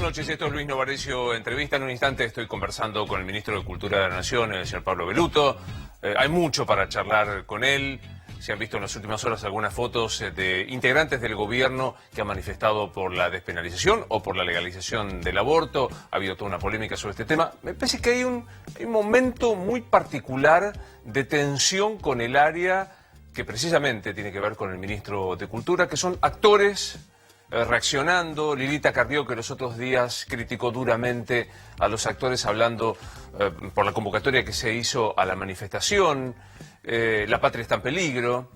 noches, esto es Luis Novarecio Entrevista. En un instante estoy conversando con el ministro de Cultura de la Nación, el señor Pablo Belluto. Hay mucho para charlar con él. Se han visto en las últimas horas algunas fotos de integrantes del gobierno que han manifestado por la despenalización o por la legalización del aborto. Ha habido toda una polémica sobre este tema. Me parece que hay un momento muy particular de tensión con el área que precisamente tiene que ver con el ministro de Cultura, que son actores reaccionando. Lilita Carrió, que los otros días criticó duramente a los actores hablando por la convocatoria que se hizo a la manifestación. La patria está en peligro.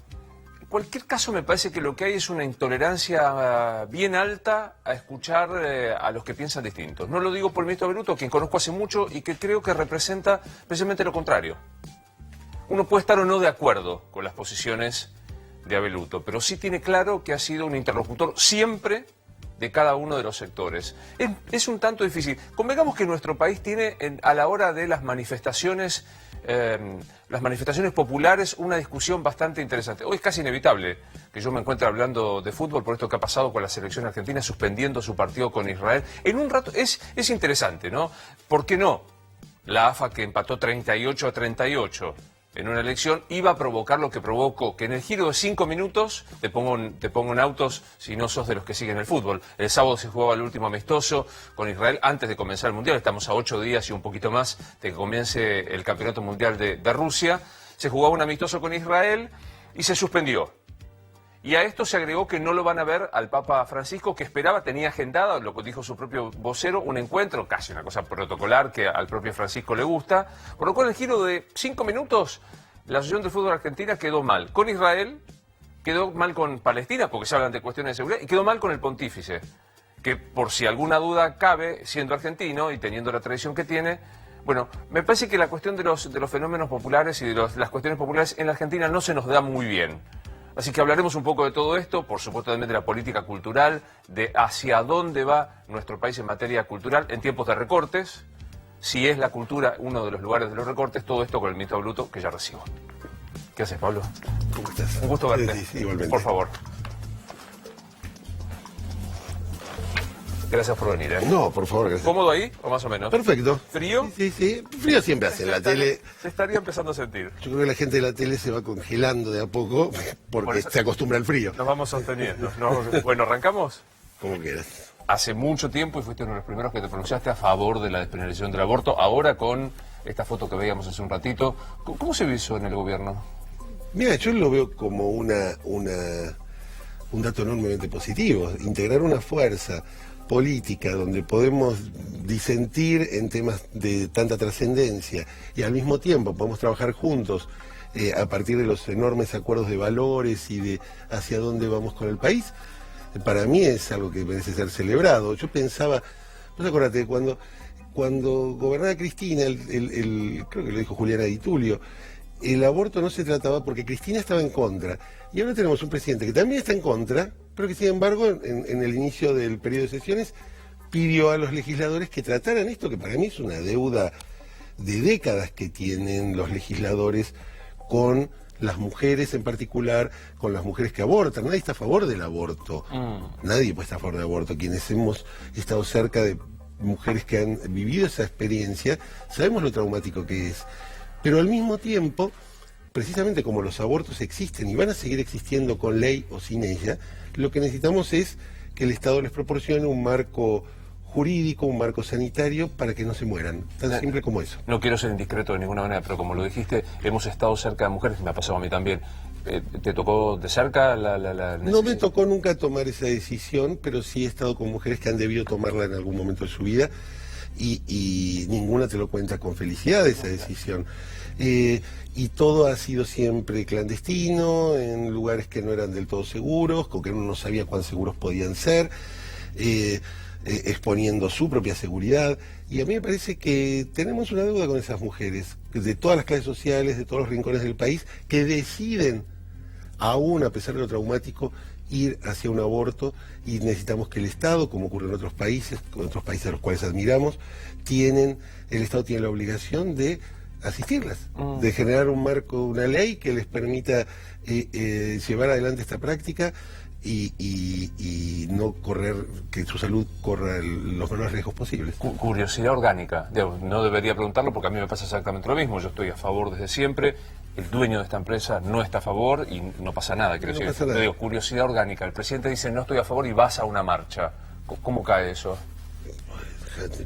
En cualquier caso, me parece que lo que hay es una intolerancia bien alta a escuchar a los que piensan distintos. No lo digo por el ministro Belluto, quien conozco hace mucho y que creo que representa precisamente lo contrario. Uno puede estar o no de acuerdo con las posiciones de Belluto, pero sí tiene claro que ha sido un interlocutor siempre de cada uno de los sectores. Es un tanto difícil. Convengamos que nuestro país tiene, a la hora de las manifestaciones populares, una discusión bastante interesante. Hoy es casi inevitable que yo me encuentre hablando de fútbol por esto que ha pasado con la selección argentina, suspendiendo su partido con Israel. En un rato es interesante, ¿no? ¿Por qué no? La AFA, que empató 38-38 en una elección, iba a provocar lo que provocó, que en el giro de 5 minutos te pongo en autos si no sos de los que siguen el fútbol. El sábado se jugaba el último amistoso con Israel antes de comenzar el Mundial. Estamos a 8 días y un poquito más de que comience el Campeonato Mundial de Rusia. Se jugaba un amistoso con Israel y se suspendió. Y a esto se agregó que no lo van a ver al Papa Francisco, que esperaba, tenía agendado, lo que dijo su propio vocero, un encuentro, casi una cosa protocolar que al propio Francisco le gusta. Por lo cual, en el giro de 5 minutos, la Asociación de Fútbol Argentina quedó mal con Israel, quedó mal con Palestina, porque se hablan de cuestiones de seguridad, y quedó mal con el pontífice, que por si alguna duda cabe, siendo argentino y teniendo la tradición que tiene. Bueno, me parece que la cuestión de los fenómenos populares y de las cuestiones populares en la Argentina no se nos da muy bien. Así que hablaremos un poco de todo esto, por supuesto también de la política cultural, de hacia dónde va nuestro país en materia cultural en tiempos de recortes, si es la cultura uno de los lugares de los recortes, todo esto con el ministro Belluto, que ya recibo. ¿Qué haces, Pablo? ¿Cómo estás? Un gusto verte. Sí, igualmente. Por favor. Gracias por venir, ¿eh? No, por favor, gracias. ¿Cómodo ahí, o más o menos? Perfecto. ¿Frío? Sí. Frío siempre hace en la tele. Se estaría empezando a sentir. Yo creo que la gente de la tele se va congelando de a poco porque Por eso se acostumbra al frío. Nos vamos sosteniendo. Bueno, ¿arrancamos? Como quieras. Hace mucho tiempo, y fuiste uno de los primeros que te pronunciaste a favor de la despenalización del aborto, ahora con esta foto que veíamos hace un ratito. ¿Cómo se vio eso en el gobierno? Mira, yo lo veo como un dato enormemente positivo. Integrar una fuerza política donde podemos disentir en temas de tanta trascendencia y al mismo tiempo podemos trabajar juntos a partir de los enormes acuerdos de valores y de hacia dónde vamos con el país, para mí es algo que merece ser celebrado. Yo pensaba, vos acordate, cuando gobernaba Cristina, creo que lo dijo Juliana Di Tulio, el aborto no se trataba porque Cristina estaba en contra. Y ahora tenemos un presidente que también está en contra, pero que sin embargo en el inicio del periodo de sesiones pidió a los legisladores que trataran esto, que para mí es una deuda de décadas que tienen los legisladores con las mujeres en particular, con las mujeres que abortan. Nadie está a favor del aborto. Nadie puede estar a favor del aborto. Quienes hemos estado cerca de mujeres que han vivido esa experiencia, sabemos lo traumático que es. Pero al mismo tiempo, precisamente como los abortos existen y van a seguir existiendo con ley o sin ella, lo que necesitamos es que el Estado les proporcione un marco jurídico, un marco sanitario para que no se mueran, tan simple como eso. No quiero ser indiscreto de ninguna manera, pero como lo dijiste, hemos estado cerca de mujeres, me ha pasado a mí también. ¿Te tocó de cerca la necesidad? No me tocó nunca tomar esa decisión, pero sí he estado con mujeres que han debido tomarla en algún momento de su vida y ninguna te lo cuenta con felicidad esa decisión. Y todo ha sido siempre clandestino, en lugares que no eran del todo seguros, con que uno no sabía cuán seguros podían ser, exponiendo su propia seguridad. Y a mí me parece que tenemos una deuda con esas mujeres, de todas las clases sociales, de todos los rincones del país, que deciden, aún a pesar de lo traumático, ir hacia un aborto, y necesitamos que el Estado, como ocurre en otros países a los cuales admiramos, el Estado tiene la obligación de asistirlas, de generar un marco, una ley que les permita llevar adelante esta práctica y no correr, que su salud corra los menores riesgos posibles. Curiosidad orgánica. No debería preguntarlo porque a mí me pasa exactamente lo mismo. Yo estoy a favor desde siempre. El dueño de esta empresa no está a favor y no pasa nada. Quiero decir, pasa nada. Digo, curiosidad orgánica. El presidente dice no estoy a favor y vas a una marcha. ¿Cómo cae eso?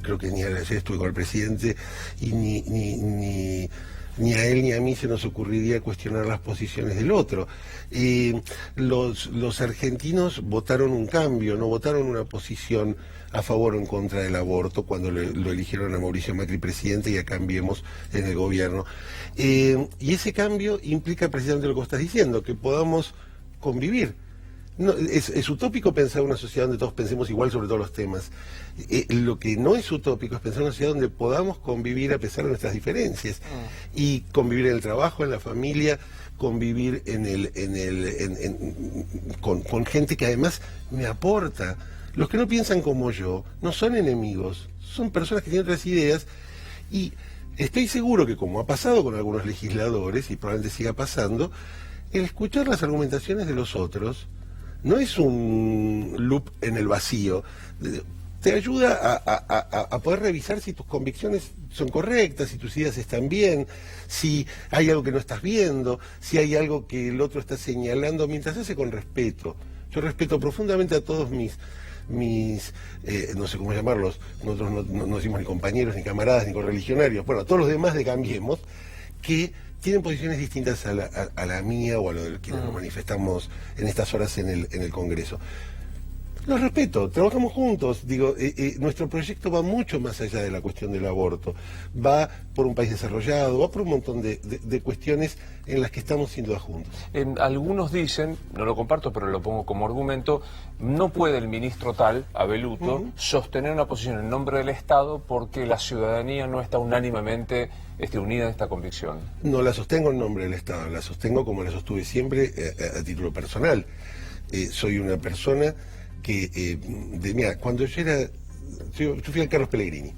Creo que ni ayer estuve con el presidente y ni a él ni a mí se nos ocurriría cuestionar las posiciones del otro. Los argentinos votaron un cambio, no votaron una posición a favor o en contra del aborto cuando lo eligieron a Mauricio Macri presidente y a Cambiemos en el gobierno. Y ese cambio implica precisamente lo que estás diciendo, que podamos convivir. No, es utópico pensar una sociedad donde todos pensemos igual sobre todos los temas. Lo que no es utópico es pensar una sociedad donde podamos convivir a pesar de nuestras diferencias. Y convivir en el trabajo, en la familia, convivir con gente que además me aporta. Los que no piensan como yo no son enemigos, son personas que tienen otras ideas y estoy seguro que, como ha pasado con algunos legisladores y probablemente siga pasando, el escuchar las argumentaciones de los otros no es un loop en el vacío. Te ayuda a poder revisar si tus convicciones son correctas, si tus ideas están bien, si hay algo que no estás viendo, si hay algo que el otro está señalando, mientras hace con respeto. Yo respeto profundamente a todos mis no sé cómo llamarlos, nosotros no decimos ni compañeros, ni camaradas, ni correligionarios, bueno, a todos los demás de Cambiemos, que tienen posiciones distintas a la mía o a lo de quienes nos manifestamos en estas horas en el Congreso. Los respeto, trabajamos juntos, digo, nuestro proyecto va mucho más allá de la cuestión del aborto, va por un país desarrollado, va por un montón de cuestiones en las que estamos sin duda juntos. Algunos dicen, no lo comparto pero lo pongo como argumento, no puede el ministro tal, Abeluto, sostener una posición en nombre del Estado porque la ciudadanía no está unánimemente unida en esta convicción. No la sostengo en nombre del Estado, la sostengo como la sostuve siempre a título personal. Soy una persona que, mira, cuando yo fui al Carlos Pellegrini,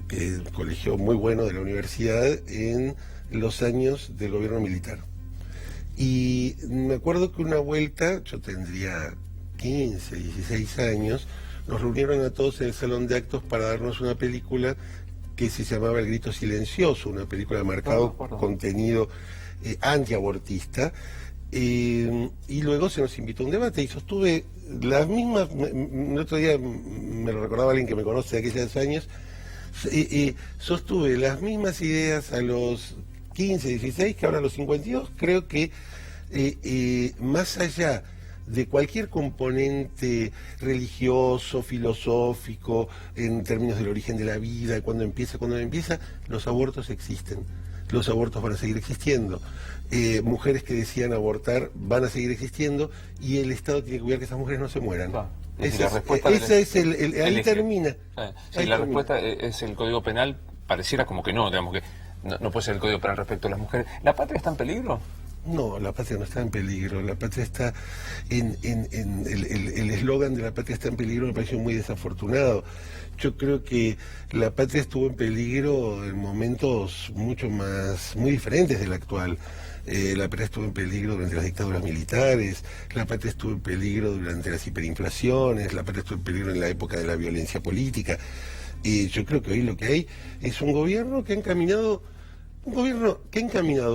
que es un colegio muy bueno de la universidad en los años del gobierno militar. Y me acuerdo que una vuelta, yo tendría 15, 16 años, nos reunieron a todos en el salón de actos para darnos una película que se llamaba El Grito Silencioso, una película de marcado contenido antiabortista. Y luego se nos invitó a un debate y sostuve las mismas, el otro día me lo recordaba alguien que me conoce de aquellos años, sostuve las mismas ideas a los 15, 16 que ahora a los 52. Creo que más allá de cualquier componente religioso, filosófico, en términos del origen de la vida, cuando no empieza, los abortos existen. Los abortos van a seguir existiendo. Mujeres que decían abortar van a seguir existiendo y el Estado tiene que cuidar que esas mujeres no se mueran. Ahí termina. Si la respuesta es el Código Penal, pareciera como que no, digamos que no puede ser el Código Penal respecto a las mujeres. ¿La patria está en peligro? No, la patria no está en peligro, la patria está el eslogan de la patria está en peligro me pareció muy desafortunado. Yo creo que la patria estuvo en peligro en momentos muy diferentes del actual. La patria estuvo en peligro durante las dictaduras militares, la patria estuvo en peligro durante las hiperinflaciones, la patria estuvo en peligro en la época de la violencia política. Yo creo que hoy lo que hay es un gobierno que ha encaminado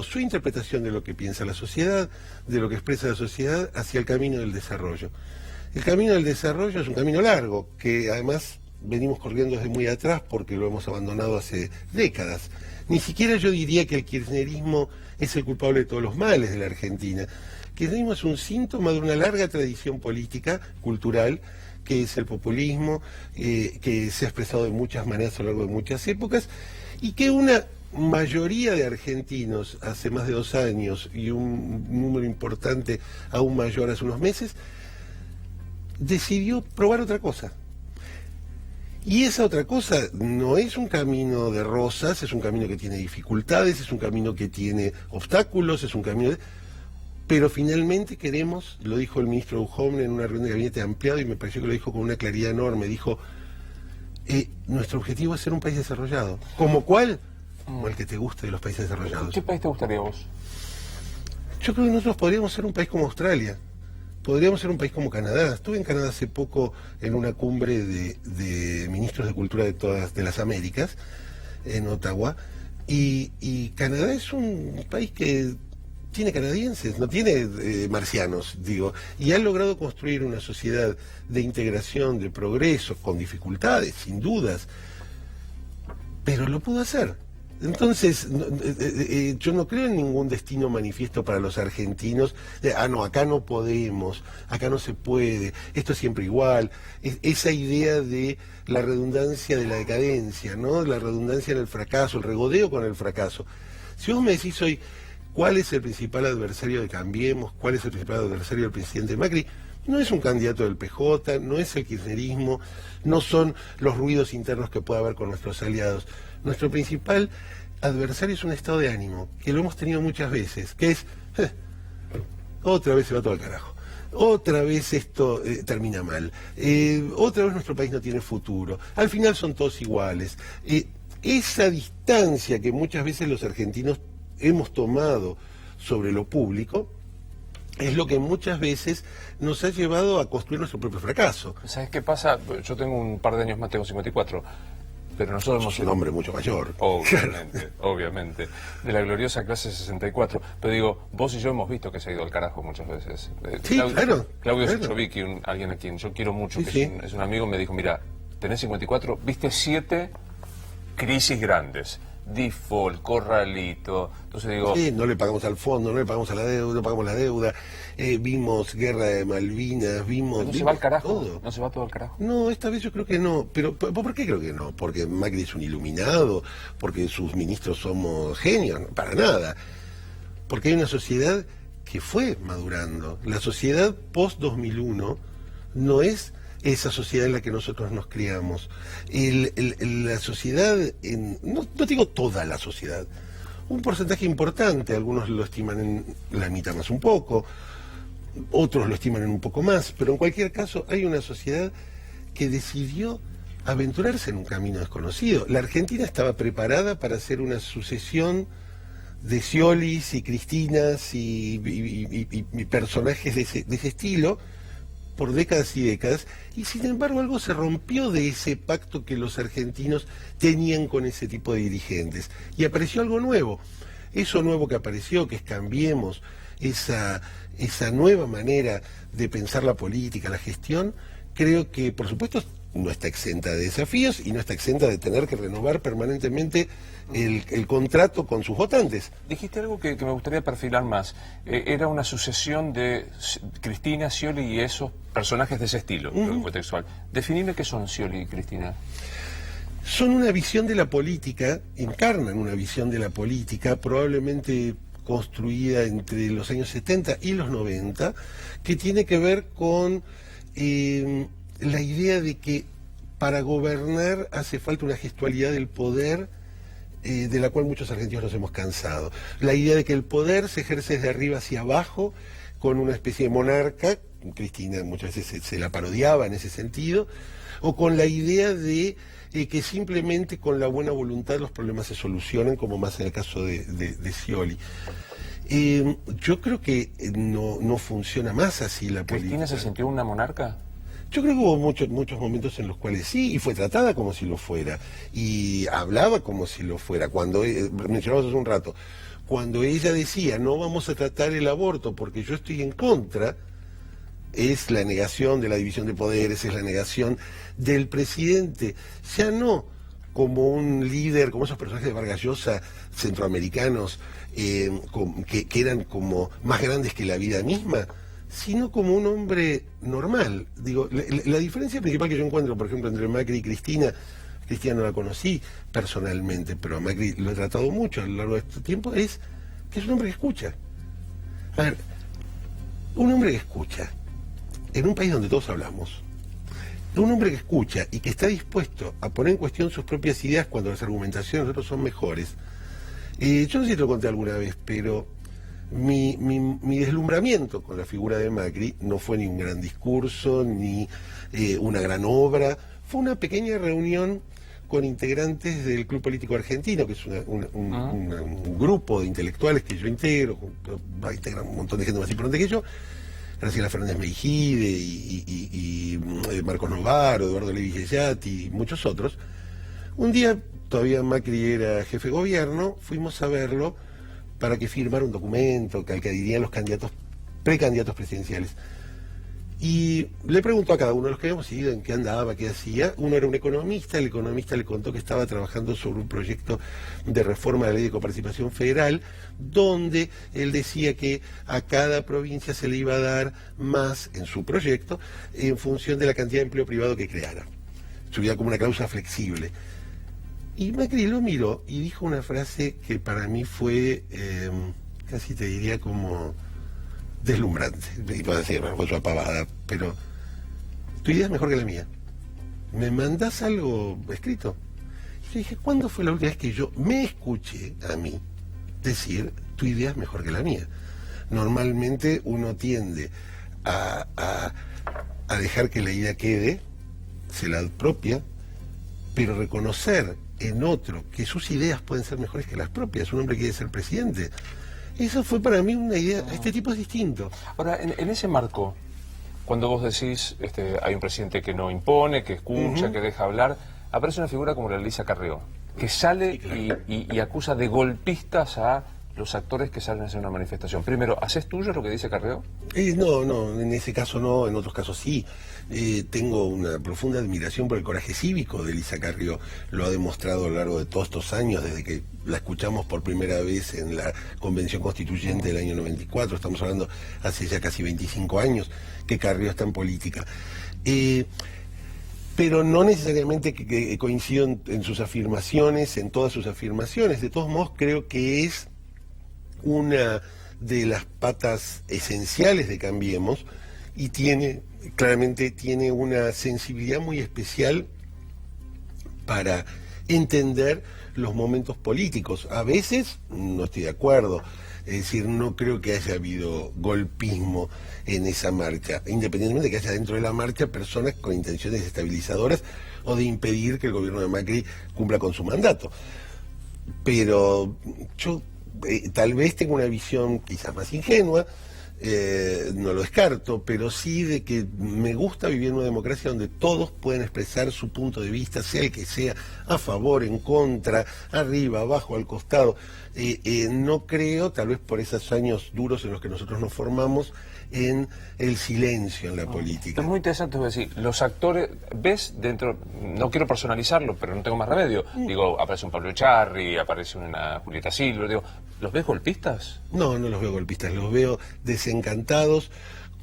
su interpretación de lo que piensa la sociedad, de lo que expresa la sociedad, hacia el camino del desarrollo. El camino del desarrollo es un camino largo, que además venimos corriendo desde muy atrás porque lo hemos abandonado hace décadas. Ni siquiera yo diría que el kirchnerismo es el culpable de todos los males de la Argentina. El kirchnerismo es un síntoma de una larga tradición política, cultural, que es el populismo, que se ha expresado de muchas maneras a lo largo de muchas épocas, y que una mayoría de argentinos hace más de 2 años y un número importante aún mayor hace unos meses, decidió probar otra cosa. Y esa otra cosa no es un camino de rosas, es un camino que tiene dificultades, es un camino que tiene obstáculos, es un camino pero finalmente queremos, lo dijo el ministro Duhovne en una reunión de gabinete ampliado y me pareció que lo dijo con una claridad enorme, dijo, nuestro objetivo es ser un país desarrollado. ¿Como cuál? o el que te guste de los países desarrollados. ¿Qué país te gustaría a vos? Yo creo que nosotros podríamos ser un país como Australia, podríamos ser un país como Canadá. Estuve en Canadá hace poco en una cumbre de ministros de cultura de todas de las Américas, en Ottawa, y Canadá es un país que tiene canadienses, no tiene marcianos, digo, y ha logrado construir una sociedad de integración, de progreso, con dificultades, sin dudas, pero lo pudo hacer. Entonces, yo no creo en ningún destino manifiesto para los argentinos, no, acá no podemos, acá no se puede, esto es siempre igual, esa idea de la redundancia de la decadencia, ¿no? La redundancia en el fracaso, el regodeo con el fracaso. Si vos me decís hoy, ¿cuál es el principal adversario de Cambiemos? ¿Cuál es el principal adversario del presidente Macri? No es un candidato del PJ, no es el kirchnerismo, no son los ruidos internos que pueda haber con nuestros aliados. Nuestro principal adversario es un estado de ánimo, que lo hemos tenido muchas veces, que es, otra vez se va todo al carajo, otra vez esto termina mal, otra vez nuestro país no tiene futuro, al final son todos iguales. Esa distancia que muchas veces los argentinos hemos tomado sobre lo público, es lo que muchas veces nos ha llevado a construir nuestro propio fracaso. ¿Sabes qué pasa? Yo tengo un par de años más, tengo 54, pero nosotros hemos... Es un hombre mucho mayor. Obviamente, obviamente. De la gloriosa clase 64. Pero digo, vos y yo hemos visto que se ha ido al carajo muchas veces. Sí, claro. Claudio claro. Sechovicki, alguien a quien yo quiero mucho, Sí, que sí. es un amigo, me dijo, mira, tenés 54, viste 7 crisis grandes. Default, corralito. Entonces digo... Sí, no le pagamos al fondo, no le pagamos a la deuda, no pagamos la deuda, vimos guerra de Malvinas, vimos... No se va al carajo, todo. no se va todo al carajo. No, esta vez yo creo que no, pero ¿por qué creo que no? ¿Porque Macri es un iluminado? ¿Porque sus ministros somos genios? Para nada. Porque hay una sociedad que fue madurando. La sociedad post-2001 no es esa sociedad en la que nosotros nos criamos. La sociedad, no digo toda la sociedad, un porcentaje importante, algunos lo estiman en la mitad más un poco, otros lo estiman en un poco más, pero en cualquier caso hay una sociedad que decidió aventurarse en un camino desconocido. La Argentina estaba preparada para hacer una sucesión de Sciolis y Cristinas y personajes de ese estilo, por décadas y décadas, y sin embargo algo se rompió de ese pacto que los argentinos tenían con ese tipo de dirigentes, y apareció algo nuevo. Eso nuevo que apareció, que es Cambiemos, esa nueva manera de pensar la política, la gestión, creo que por supuesto no está exenta de desafíos y no está exenta de tener que renovar permanentemente el contrato con sus votantes. Dijiste algo que me gustaría perfilar más. Era una sucesión de Cristina, Scioli y esos personajes de ese estilo, creo que fue textual. Definime qué son Scioli y Cristina. Son una visión de la política, encarnan una visión de la política, probablemente construida entre los años 70 y los 90, que tiene que ver con la idea de que para gobernar hace falta una gestualidad del poder de la cual muchos argentinos nos hemos cansado. La idea de que el poder se ejerce desde arriba hacia abajo con una especie de monarca, Cristina muchas veces se la parodiaba en ese sentido, o con la idea de que simplemente con la buena voluntad los problemas se solucionan, como más en el caso de Scioli. Yo creo que no funciona más así la política. ¿Cristina se sintió una monarca? Yo creo que hubo muchos momentos en los cuales sí, y fue tratada como si lo fuera, y hablaba como si lo fuera. Cuando mencionamos hace un rato, cuando ella decía no vamos a tratar el aborto porque yo estoy en contra, es la negación de la división de poderes, es la negación del presidente, ya no como un líder, como esos personajes de Vargas Llosa centroamericanos que eran como más grandes que la vida misma, sino como un hombre normal. Digo, la diferencia principal que yo encuentro, por ejemplo, entre Macri y Cristina no la conocí personalmente, pero a Macri lo he tratado mucho a lo largo de este tiempo, es que es un hombre que escucha. A ver, un hombre que escucha, en un país donde todos hablamos, un hombre que escucha y que está dispuesto a poner en cuestión sus propias ideas cuando las argumentaciones de otros son mejores. Yo no sé si te lo conté alguna vez, pero mi deslumbramiento con la figura de Macri no fue ni un gran discurso, ni una gran obra, fue una pequeña reunión con integrantes del Club Político Argentino, que es un grupo de intelectuales que yo integro, va a integrar un montón de gente más importante que yo, Graciela Fernández Meijide y Marcos Novaro, Eduardo Levi Yeyati y muchos otros. Un día, todavía Macri era jefe de gobierno, fuimos a verlo para que firmara un documento que dirían los precandidatos presidenciales. Y le preguntó a cada uno de los que habíamos ido en qué andaba, qué hacía. Uno era un economista, el economista le contó que estaba trabajando sobre un proyecto de reforma de la ley de coparticipación federal, donde él decía que a cada provincia se le iba a dar más en su proyecto en función de la cantidad de empleo privado que creara. Subía como una cláusula flexible. Y Macri lo miró y dijo una frase que para mí fue, casi te diría como deslumbrante. Iba a decir, fue su pavada, pero tu idea es mejor que la mía. ¿Me mandás algo escrito? Y le dije, ¿cuándo fue la última vez que yo me escuché a mí decir, tu idea es mejor que la mía? Normalmente uno tiende a dejar que la idea quede, se la apropia, pero reconocer en otro que sus ideas pueden ser mejores que las propias. Un hombre quiere ser presidente. Eso fue para mí una idea. Este tipo es distinto. Ahora, en ese marco, cuando vos decís, hay un presidente que no impone, que escucha, que deja hablar, aparece una figura como la Elisa Carrió, que sale y acusa de golpistas a los actores que salen a hacer una manifestación. Primero, ¿haces tuyo lo que dice Carrió? No, en ese caso no, en otros casos sí. Tengo una profunda admiración por el coraje cívico de Elisa Carrió. Lo ha demostrado a lo largo de todos estos años, desde que la escuchamos por primera vez en la Convención Constituyente del año 94, estamos hablando hace ya casi 25 años que Carrió está en política. Pero no necesariamente que coincido en sus afirmaciones, en todas sus afirmaciones. De todos modos, creo que es una de las patas esenciales de Cambiemos y claramente tiene una sensibilidad muy especial para entender los momentos políticos. A veces no estoy de acuerdo, es decir, no creo que haya habido golpismo en esa marcha, independientemente de que haya dentro de la marcha personas con intenciones estabilizadoras o de impedir que el gobierno de Macri cumpla con su mandato. Pero yo tal vez tengo una visión quizás más ingenua, no lo descarto, pero sí de que me gusta vivir en una democracia donde todos pueden expresar su punto de vista, sea el que sea, a favor, en contra, arriba, abajo, al costado. No creo, tal vez por esos años duros en los que nosotros nos formamos, en el silencio en la política. Es muy interesante decir, los actores, ves dentro, no quiero personalizarlo, pero no tengo más remedio. Digo, aparece un Pablo Echarri, aparece una Julieta Silva, digo, ¿los ves golpistas? No los veo golpistas, los veo desencantados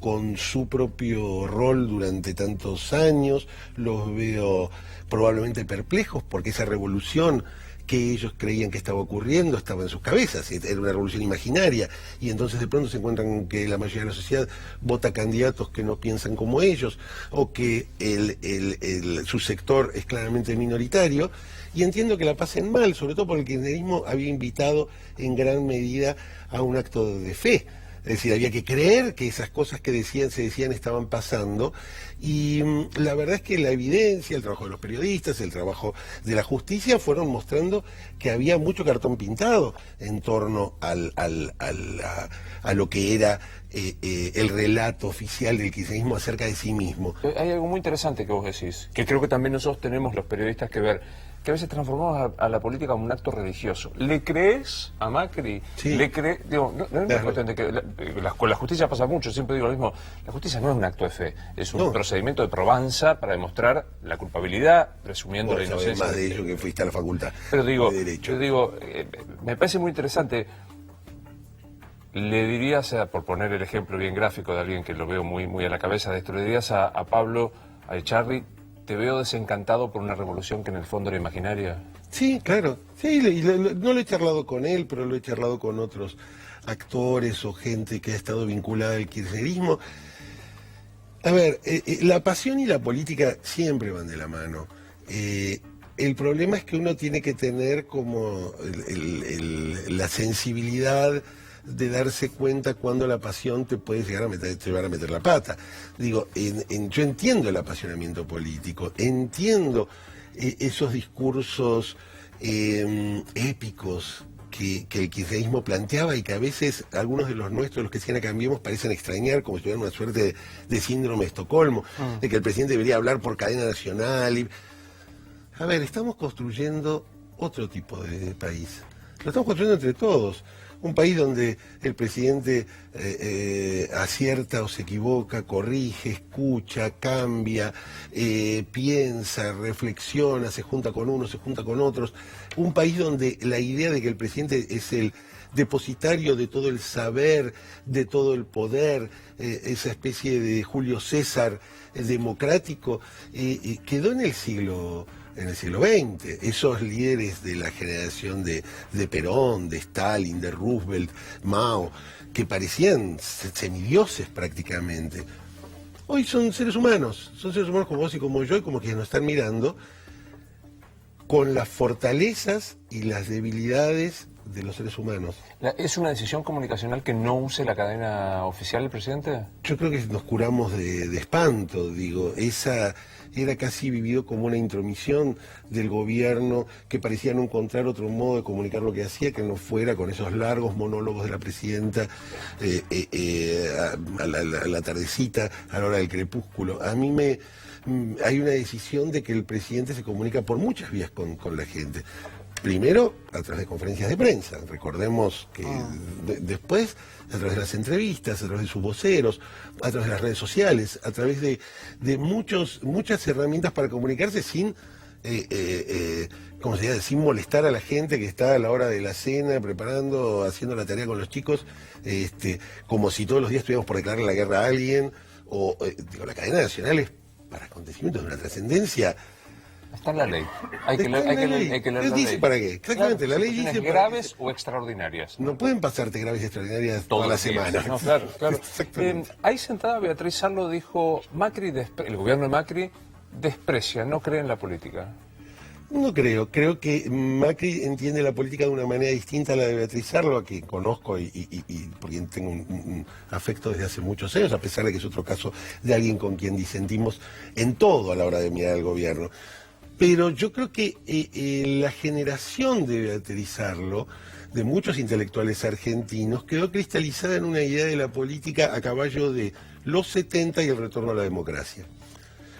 con su propio rol durante tantos años, los veo probablemente perplejos porque esa revolución que ellos creían que estaba ocurriendo estaba en sus cabezas, era una revolución imaginaria, y entonces de pronto se encuentran que la mayoría de la sociedad vota candidatos que no piensan como ellos, o que su sector es claramente minoritario, y entiendo que la pasen mal, sobre todo porque el kirchnerismo había invitado en gran medida a un acto de fe. Es decir, había que creer que esas cosas que se decían estaban pasando, y la verdad es que la evidencia, el trabajo de los periodistas, el trabajo de la justicia fueron mostrando que había mucho cartón pintado en torno a lo que era el relato oficial del kirchnerismo acerca de sí mismo. Hay algo muy interesante que vos decís, que creo que también nosotros tenemos los periodistas que ver, que a veces transformamos a la política como un acto religioso. ¿Le crees a Macri? Sí. ¿Le crees? Digo, no es una cuestión de que con la justicia pasa mucho, siempre digo lo mismo, la justicia no es un acto de fe, es un procedimiento de probanza para demostrar la culpabilidad, presumiendo la inocencia. Más de ello que fuiste a la facultad pero digo, de Derecho. Yo digo, me parece muy interesante. Le dirías, por poner el ejemplo bien gráfico de alguien que lo veo muy a la cabeza de esto, le dirías a Pablo, a Echarri, te veo desencantado por una revolución que en el fondo era imaginaria. Sí, claro. Sí, no lo he charlado con él, pero lo he charlado con otros actores o gente que ha estado vinculada al kirchnerismo. A ver, la pasión y la política siempre van de la mano. El problema es que uno tiene que tener como la sensibilidad de darse cuenta cuando la pasión te puede llegar a meter la pata. Digo, yo entiendo el apasionamiento político, entiendo esos discursos épicos que el kirchnerismo planteaba y que a veces algunos de los nuestros, los que decían a Cambiemos, parecen extrañar, como si tuvieran una suerte de síndrome de Estocolmo, de que el presidente debería hablar por cadena nacional. A ver, estamos construyendo otro tipo de país. Lo estamos construyendo entre todos. Un país donde el presidente acierta o se equivoca, corrige, escucha, cambia, piensa, reflexiona, se junta con unos, se junta con otros. Un país donde la idea de que el presidente es el depositario de todo el saber, de todo el poder, esa especie de Julio César democrático, quedó en el siglo XX. Esos líderes de la generación de Perón, de Stalin, de Roosevelt, Mao, que parecían semidioses prácticamente, hoy son seres humanos como vos y como yo y como quienes nos están mirando, con las fortalezas y las debilidades de los seres humanos. ¿Es una decisión comunicacional que no use la cadena oficial el presidente? Yo creo que nos curamos de espanto, digo, esa era casi vivido como una intromisión del gobierno que parecía no encontrar otro modo de comunicar lo que hacía que no fuera con esos largos monólogos de la presidenta a la tardecita, a la hora del crepúsculo. A mí hay una decisión de que el presidente se comunica por muchas vías con la gente. Primero, a través de conferencias de prensa. Recordemos que después, a través de las entrevistas, a través de sus voceros, a través de las redes sociales, a través de muchas herramientas para comunicarse sin, ¿cómo se llama?, sin molestar a la gente que está a la hora de la cena, preparando, haciendo la tarea con los chicos, como si todos los días estuviéramos por declarar la guerra a alguien. La cadena nacional es para acontecimientos de una trascendencia. Está en la ley. Hay que leer la ley. ¿Dice para qué? Exactamente, claro, la ley dice graves o extraordinarias. No pueden pasarte graves y extraordinarias toda la semana. No, claro. Ahí sentada Beatriz Sarlo dijo, el gobierno de Macri desprecia, no cree en la política. No creo que Macri entiende la política de una manera distinta a la de Beatriz Sarlo, a quien conozco y por quien tengo un afecto desde hace muchos años, a pesar de que es otro caso de alguien con quien disentimos en todo a la hora de mirar al gobierno. Pero yo creo que la generación de Beatriz Sarlo, de muchos intelectuales argentinos, quedó cristalizada en una idea de la política a caballo de los 70 y el retorno a la democracia.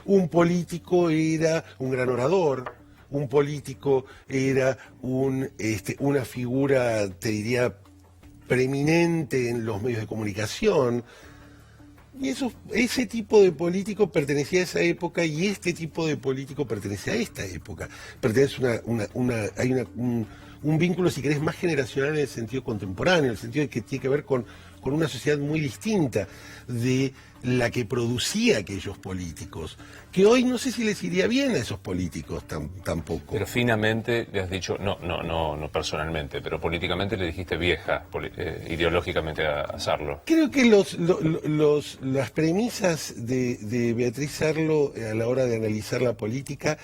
Un político era un gran orador, un político era una figura, te diría, preeminente en los medios de comunicación. Y ese tipo de político pertenecía a esa época y este tipo de político pertenece a esta época. Pertenece hay un vínculo, si querés, más generacional en el sentido contemporáneo, en el sentido de que tiene que ver con una sociedad muy distinta de la que producía aquellos políticos, que hoy no sé si les iría bien a esos políticos tampoco. Pero finamente le has dicho, no personalmente, pero políticamente le dijiste vieja, ideológicamente a Sarlo. Creo que las premisas de Beatriz Sarlo a la hora de analizar la política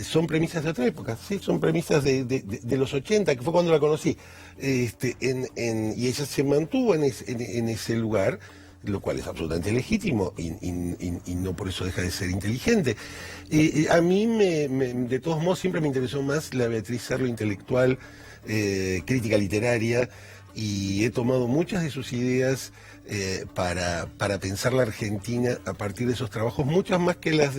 son premisas de otra época, ¿sí? Son premisas de los 80, que fue cuando la conocí, y ella se mantuvo en ese lugar, lo cual es absolutamente legítimo y no por eso deja de ser inteligente. A mí, de todos modos, siempre me interesó más la Beatriz Sarlo intelectual, crítica literaria, y he tomado muchas de sus ideas para pensar la Argentina a partir de esos trabajos, muchas más que las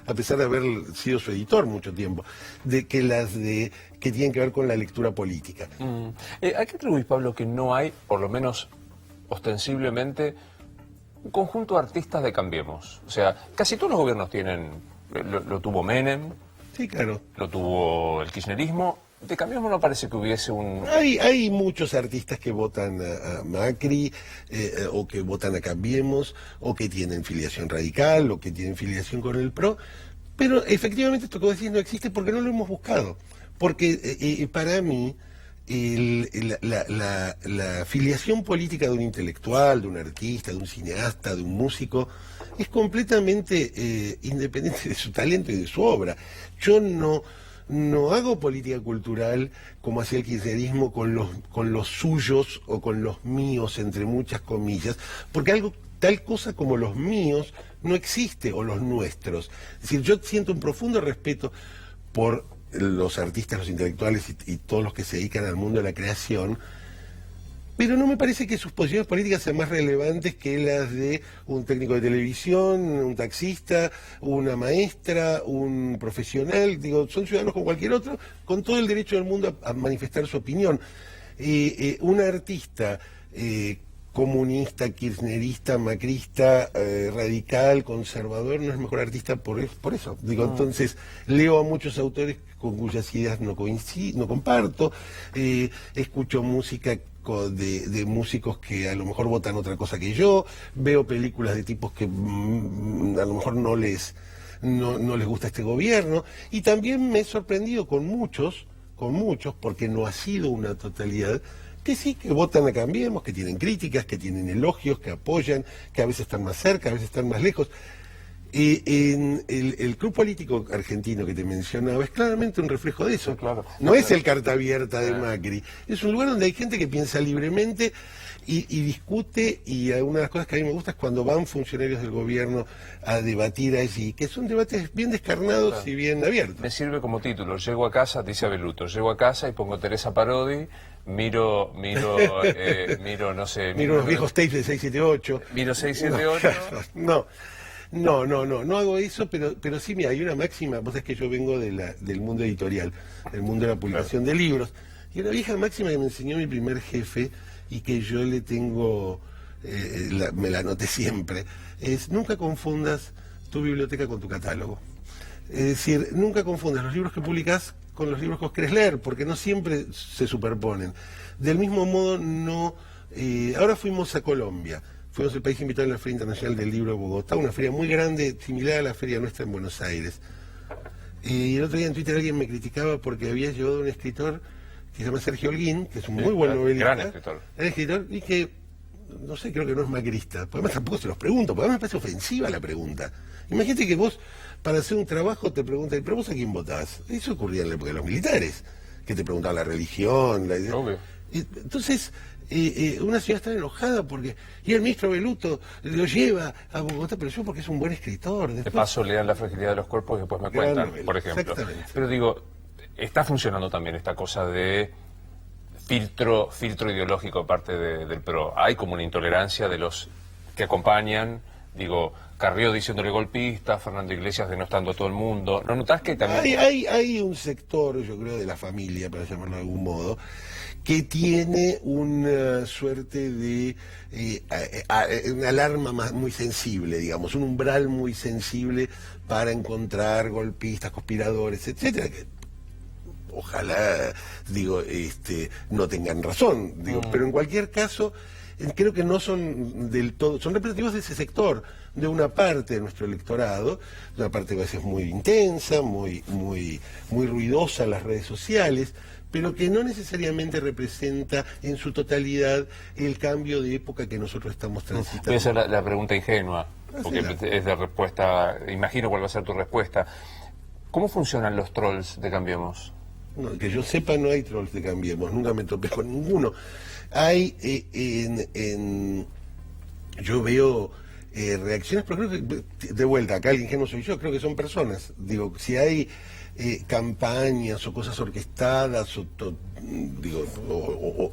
a pesar de haber sido su editor mucho tiempo, que tienen que ver con la lectura política. ¿A qué atribuís, Pablo, que no hay, por lo menos ostensiblemente, un conjunto de artistas de Cambiemos? O sea, casi todos los gobiernos tienen, lo tuvo Menem, sí, claro, lo tuvo el kirchnerismo. De Cambiemos no parece que hubiese un... Hay muchos artistas que votan a Macri, o que votan a Cambiemos, o que tienen filiación radical, o que tienen filiación con el PRO, pero efectivamente esto que vos decís no existe porque no lo hemos buscado. Porque para mí la filiación política de un intelectual, de un artista, de un cineasta, de un músico, es completamente independiente de su talento y de su obra. Yo no hago política cultural como hacía el kirchnerismo con los suyos o con los míos, entre muchas comillas, porque tal cosa como los míos no existe, o los nuestros. Es decir, yo siento un profundo respeto por los artistas, los intelectuales y todos los que se dedican al mundo de la creación, pero no me parece que sus posiciones políticas sean más relevantes que las de un técnico de televisión, un taxista, una maestra, un profesional. Digo, son ciudadanos como cualquier otro, con todo el derecho del mundo a manifestar su opinión. Un artista comunista, kirchnerista, macrista, radical, conservador, no es mejor artista por eso. Digo, entonces, leo a muchos autores con cuyas ideas no comparto, escucho música de músicos que a lo mejor votan otra cosa que yo, veo películas de tipos que a lo mejor no les gusta este gobierno, y también me he sorprendido con muchos, porque no ha sido una totalidad, que sí, que votan a Cambiemos, que tienen críticas, que tienen elogios, que apoyan, que a veces están más cerca, a veces están más lejos. En el club político argentino que te mencionaba es claramente un reflejo de eso. Sí, claro. No es el carta abierta de Macri, es un lugar donde hay gente que piensa libremente y discute, y una de las cosas que a mí me gusta es cuando van funcionarios del gobierno a debatir allí, que son debates bien descarnados, claro, y bien abiertos. Me sirve como título: llego a casa, dice Abeluto, llego a casa y pongo Teresa Parodi, miro los viejos tapes de 678. Miro 678. No hago eso, pero sí, mira, hay una máxima. Vos sabés que yo vengo del mundo editorial, del mundo de la publicación, claro, de libros, y una vieja máxima que me enseñó mi primer jefe y que yo le tengo, me la anoté siempre, es: nunca confundas tu biblioteca con tu catálogo. Es decir, nunca confundas los libros que publicás con los libros que vos querés leer, porque no siempre se superponen. Del mismo modo, ahora fuimos a Colombia. Fuimos el país invitado a la Feria Internacional del Libro de Bogotá, una feria muy grande, similar a la feria nuestra en Buenos Aires. Y el otro día en Twitter alguien me criticaba porque había llevado a un escritor que se llama Sergio Holguín, que es un muy buen novelista. Gran escritor. Gran escritor, y que, no sé, creo que no es macrista. Porque además tampoco se los pregunto, porque además me parece ofensiva la pregunta. Imagínate que vos, para hacer un trabajo, te preguntan: ¿pero vos a quién votás? Eso ocurría en la época de los militares, que te preguntaban la religión, la idea. Obvio. Entonces, una ciudad está enojada porque, y el ministro Beluto lo lleva a Bogotá, pero yo porque es un buen escritor. Después, de paso, lean La fragilidad de los cuerpos y después me cuentan, novela, por ejemplo. Exactamente. Pero digo, está funcionando también esta cosa de filtro ideológico de parte del PRO. Hay como una intolerancia de los que acompañan, digo, Carrió diciéndole golpista, Fernando Iglesias denostando a todo el mundo. ¿No notás que también hay un sector, yo creo, de la familia, para llamarlo de algún modo, que tiene una suerte de una alarma muy sensible, digamos, un umbral muy sensible para encontrar golpistas, conspiradores, etcétera, que ojalá, digo, no tengan razón, digo, pero en cualquier caso creo que no son del todo, son representativos de ese sector, de una parte de nuestro electorado, una parte a veces muy intensa, muy ruidosa en las redes sociales, pero que no necesariamente representa en su totalidad el cambio de época que nosotros estamos transitando. Esa es la pregunta ingenua, porque es de respuesta, imagino cuál va a ser tu respuesta. ¿Cómo funcionan los trolls de Cambiemos? No, que yo sepa, no hay trolls de Cambiemos, nunca me topé con ninguno. Hay yo veo reacciones, pero creo que, de vuelta, acá el ingenuo soy yo, creo que son personas. Digo, si hay campañas o cosas orquestadas, o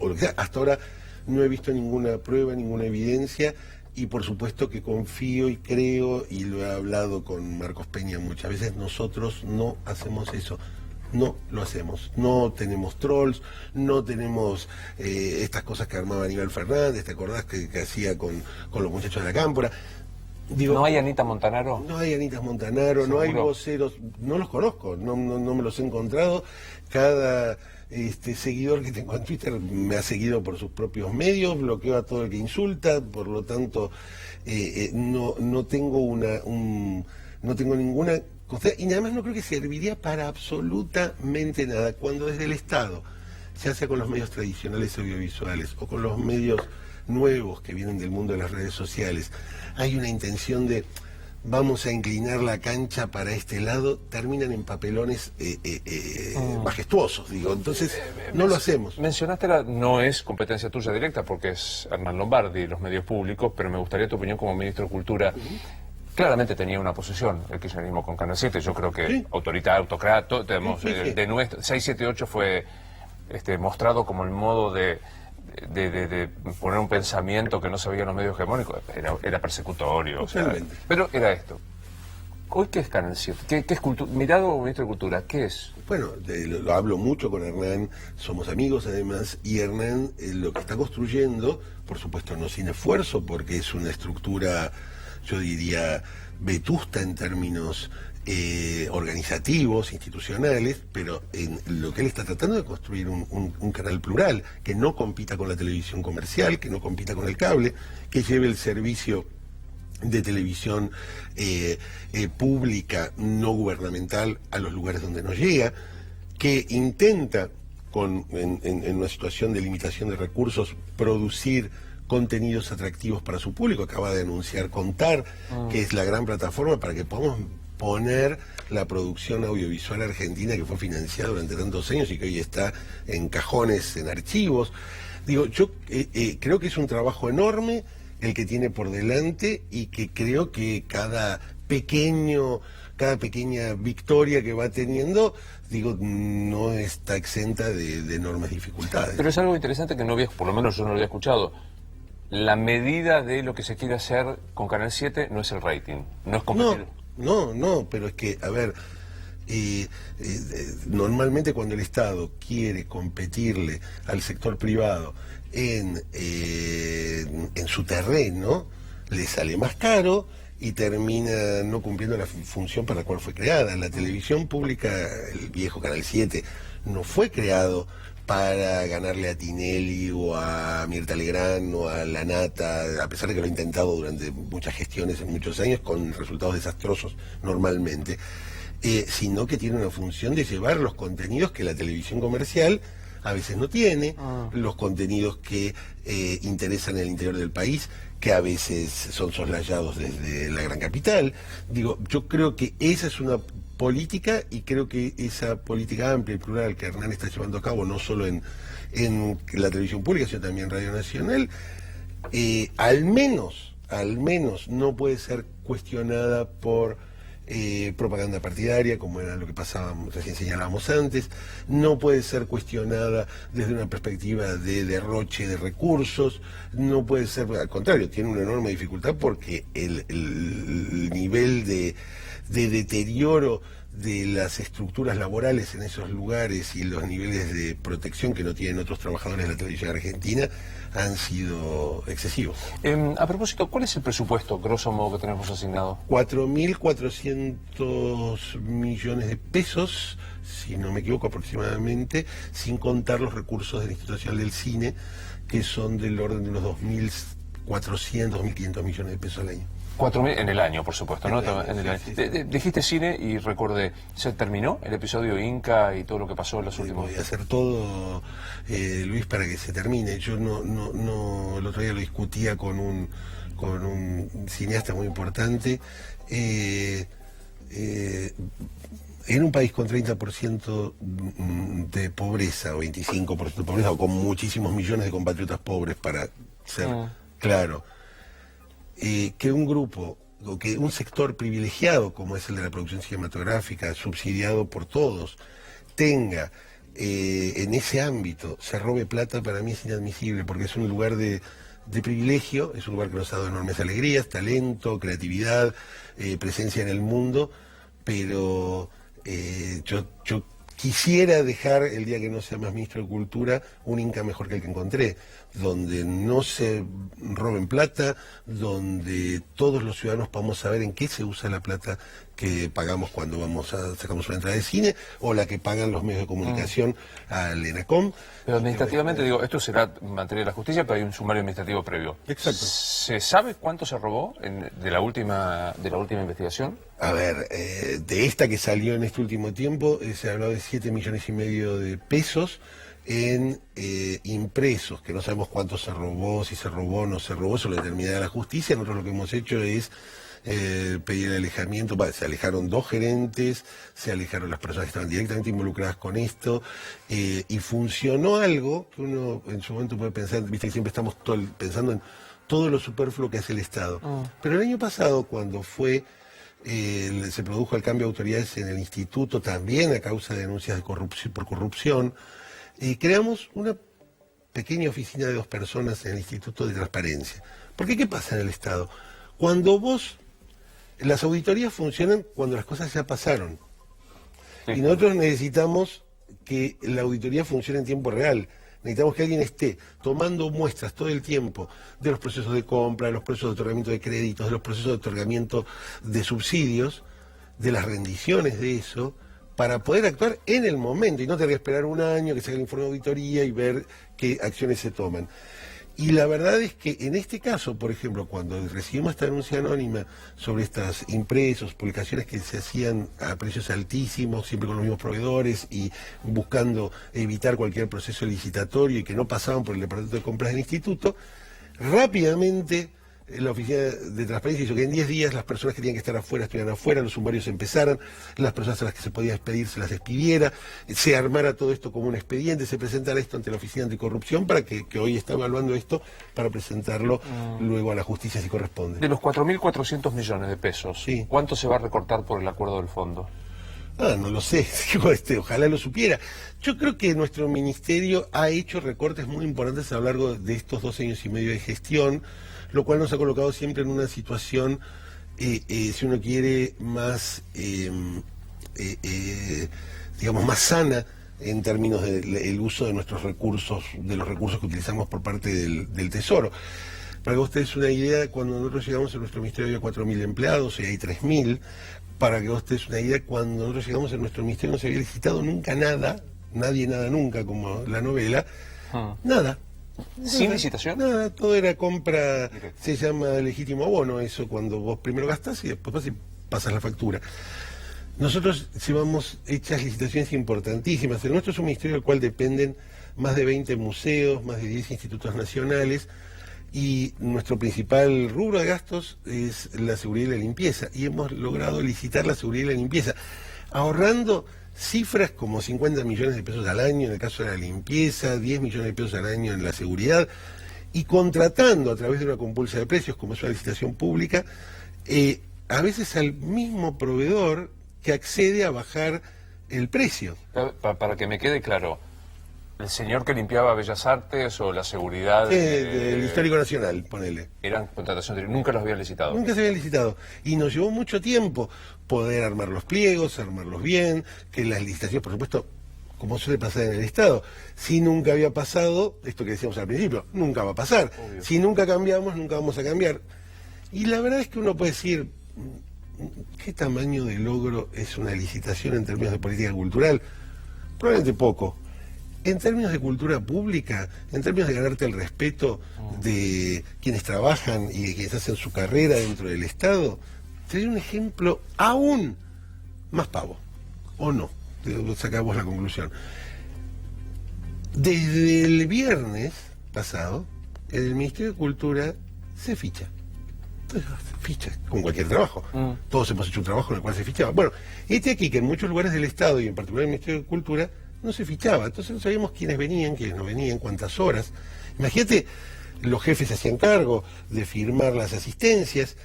lo que sea, hasta ahora no he visto ninguna prueba, ninguna evidencia, y por supuesto que confío y creo, y lo he hablado con Marcos Peña muchas veces, nosotros no hacemos eso. No lo hacemos, no tenemos trolls, no tenemos estas cosas que armaba Aníbal Fernández, ¿te acordás que hacía con los muchachos de la Cámpora? Digo, ¿no hay Anita Montanaro? No hay Anita Montanaro, ¿seguro? No hay voceros, no los conozco, no me los he encontrado. Cada seguidor que tengo en Twitter me ha seguido por sus propios medios, bloqueo a todo el que insulta, por lo tanto no tengo no tengo ninguna cosa, y además no creo que serviría para absolutamente nada. Cuando desde el Estado, ya sea con los medios tradicionales audiovisuales o con los medios nuevos que vienen del mundo de las redes sociales, hay una intención de vamos a inclinar la cancha para este lado, terminan en papelones majestuosos, digo, entonces no lo hacemos. Mencionaste no es competencia tuya directa porque es Hernán Lombardi, los medios públicos, pero me gustaría tu opinión como ministro de Cultura. Claramente tenía una posesión el kirchnerismo con Canal 7, yo creo que Sí. autocrático, tenemos, Sí. de nuestro, 678 fue mostrado como el modo de poner un pensamiento que no se veía en los medios hegemónicos, era persecutorio, o sea, Totalmente. pero era esto. ¿Hoy qué es Canal 7? ¿Qué es cultura? Mirado ministro de Cultura, ¿qué es? Bueno, lo hablo mucho con Hernán, somos amigos además, y Hernán lo que está construyendo, por supuesto no sin esfuerzo, porque es una estructura, yo diría, vetusta en términos organizativos, institucionales, pero en lo que él está tratando de construir un canal plural, que no compita con la televisión comercial, que no compita con el cable, que lleve el servicio de televisión pública, no gubernamental, a los lugares donde nos llega, que intenta, en una situación de limitación de recursos, producir contenidos atractivos para su público. Acaba de anunciar Contar, que es la gran plataforma para que podamos poner la producción audiovisual argentina que fue financiada durante tantos años y que hoy está en cajones, en archivos. Digo, yo creo que es un trabajo enorme el que tiene por delante y que creo que cada pequeña victoria que va teniendo, digo, no está exenta de enormes dificultades. Pero es algo interesante que no había, por lo menos yo no lo había escuchado. La medida de lo que se quiere hacer con Canal 7 no es el rating, no es competir. No, pero es que, a ver, normalmente cuando el Estado quiere competirle al sector privado en su terreno, le sale más caro y termina no cumpliendo la función para la cual fue creada. La televisión pública, el viejo Canal 7, no fue creado para ganarle a Tinelli o a Mirta Legrand o a La Nata, a pesar de que lo ha intentado durante muchas gestiones en muchos años con resultados desastrosos normalmente, sino que tiene una función de llevar los contenidos que la televisión comercial a veces no tiene, los contenidos que interesan en el interior del país, que a veces son soslayados desde la gran capital. Digo, yo creo que esa es una política, y creo que esa política amplia y plural que Hernán está llevando a cabo, no solo en la televisión pública, sino también en Radio Nacional, al menos no puede ser cuestionada por propaganda partidaria, como era lo que recién señalábamos antes, no puede ser cuestionada desde una perspectiva de derroche de recursos, no puede ser, al contrario, tiene una enorme dificultad porque el nivel de deterioro de las estructuras laborales en esos lugares y los niveles de protección que no tienen otros trabajadores de la televisión argentina han sido excesivos. A propósito, ¿cuál es el presupuesto, grosso modo, que tenemos asignado? 4.400 millones de pesos, si no me equivoco aproximadamente, sin contar los recursos del Instituto Nacional del Cine, que son del orden de unos 2.400, 2.500 millones de pesos al año. 4.000 en el año, por supuesto, ¿no? En el año. Sí, sí. Dijiste cine y recordé, ¿se terminó el episodio Inca y todo lo que pasó en los últimos Voy a hacer todo, Luis, para que se termine. Yo el otro día lo discutía con un cineasta muy importante. En un país con 30% de pobreza, o 25% de pobreza, o con muchísimos millones de compatriotas pobres, para ser claro, que un grupo, o que un sector privilegiado como es el de la producción cinematográfica, subsidiado por todos, tenga en ese ámbito, se robe plata, para mí es inadmisible, porque es un lugar de privilegio, es un lugar que nos ha dado enormes alegrías, talento, creatividad, presencia en el mundo, pero yo quisiera dejar, el día que no sea más ministro de Cultura, un Inca mejor que el que encontré, donde no se roben plata, donde todos los ciudadanos podamos saber en qué se usa la plata que pagamos cuando sacamos una entrada de cine, o la que pagan los medios de comunicación al ENACOM. Pero administrativamente, digo, esto será materia de la justicia, pero hay un sumario administrativo previo. Exacto. ¿Se sabe cuánto se robó de la última investigación? A ver, de esta que salió en este último tiempo, se ha hablado de 7,5 millones de pesos en impresos, que no sabemos cuánto se robó, si se robó o no se robó, eso lo determinará la justicia. Nosotros lo que hemos hecho es pedir el alejamiento. Se alejaron 2 gerentes, se alejaron las personas que estaban directamente involucradas con esto, y funcionó algo que uno en su momento puede pensar, viste que siempre estamos pensando en todo lo superfluo que hace el Estado. Pero el año pasado, cuando se produjo el cambio de autoridades en el instituto, también a causa de denuncias de por corrupción, creamos una pequeña oficina de 2 personas en el Instituto de Transparencia. Porque ¿qué pasa en el Estado? Las auditorías funcionan cuando las cosas ya pasaron. Sí. Y nosotros necesitamos que la auditoría funcione en tiempo real. Necesitamos que alguien esté tomando muestras todo el tiempo de los procesos de compra, de los procesos de otorgamiento de créditos, de los procesos de otorgamiento de subsidios, de las rendiciones de eso, para poder actuar en el momento y no tener que esperar un año que salga el informe de auditoría y ver qué acciones se toman. Y la verdad es que en este caso, por ejemplo, cuando recibimos esta denuncia anónima sobre estas impresos, publicaciones que se hacían a precios altísimos, siempre con los mismos proveedores y buscando evitar cualquier proceso licitatorio y que no pasaban por el departamento de compras del instituto, rápidamente la oficina de transparencia hizo que en 10 días las personas que tenían que estar afuera estuvieran afuera, los sumarios empezaran, las personas a las que se podía despedir se las despidiera, se armara todo esto como un expediente, se presentara esto ante la Oficina Anticorrupción para que hoy está evaluando esto para presentarlo luego a la justicia si corresponde. De los 4.400 millones de pesos, sí, ¿cuánto se va a recortar por el acuerdo del fondo? No lo sé, ojalá lo supiera. Yo creo que nuestro ministerio ha hecho recortes muy importantes a lo largo de estos 2 años y medio de gestión, lo cual nos ha colocado siempre en una situación, si uno quiere, más, digamos, más sana en términos del uso de nuestros recursos, de los recursos que utilizamos por parte del Tesoro. Para que ustedes una idea, cuando nosotros llegamos a nuestro ministerio había 4.000 empleados, hoy hay 3.000. Para que ustedes una idea, cuando nosotros llegamos a nuestro ministerio no se había licitado nunca nada, nadie nada nunca, como la novela, nada. ¿Sin licitación? Nada, todo era compra, directo. Se llama legítimo abono, eso cuando vos primero gastás y después vas y pasas la factura. Nosotros llevamos hechas licitaciones importantísimas. El nuestro es un ministerio del cual dependen más de 20 museos, más de 10 institutos nacionales, y nuestro principal rubro de gastos es la seguridad y la limpieza, y hemos logrado licitar la seguridad y la limpieza, ahorrando cifras como 50 millones de pesos al año en el caso de la limpieza, 10 millones de pesos al año en la seguridad, y contratando a través de una compulsa de precios, como es una licitación pública, a veces al mismo proveedor que accede a bajar el precio. Para que me quede claro, el señor que limpiaba Bellas Artes o la seguridad... del Histórico Nacional, ponele. Eran contrataciones, nunca los habían licitado. Nunca se habían licitado. Y nos llevó mucho tiempo poder armar los pliegos, armarlos bien, que las licitaciones, por supuesto, como suele pasar en el Estado, si nunca había pasado, esto que decíamos al principio, nunca va a pasar. Obvio. Si nunca cambiamos, nunca vamos a cambiar. Y la verdad es que uno puede decir, ¿qué tamaño de logro es una licitación en términos de política cultural? Probablemente poco. En términos de cultura pública, en términos de ganarte el respeto de quienes trabajan y de quienes hacen su carrera dentro del Estado, te doy un ejemplo aún más pavo, ¿o no? Sacamos la conclusión. Desde el viernes pasado, en el Ministerio de Cultura se ficha. Ficha, con cualquier trabajo. Todos hemos hecho un trabajo en el cual se fichaba. Bueno, aquí que en muchos lugares del Estado y en particular en el Ministerio de Cultura no se fichaba, entonces no sabíamos quiénes venían, quiénes no venían, cuántas horas. Imagínate, los jefes se hacían cargo de firmar las asistencias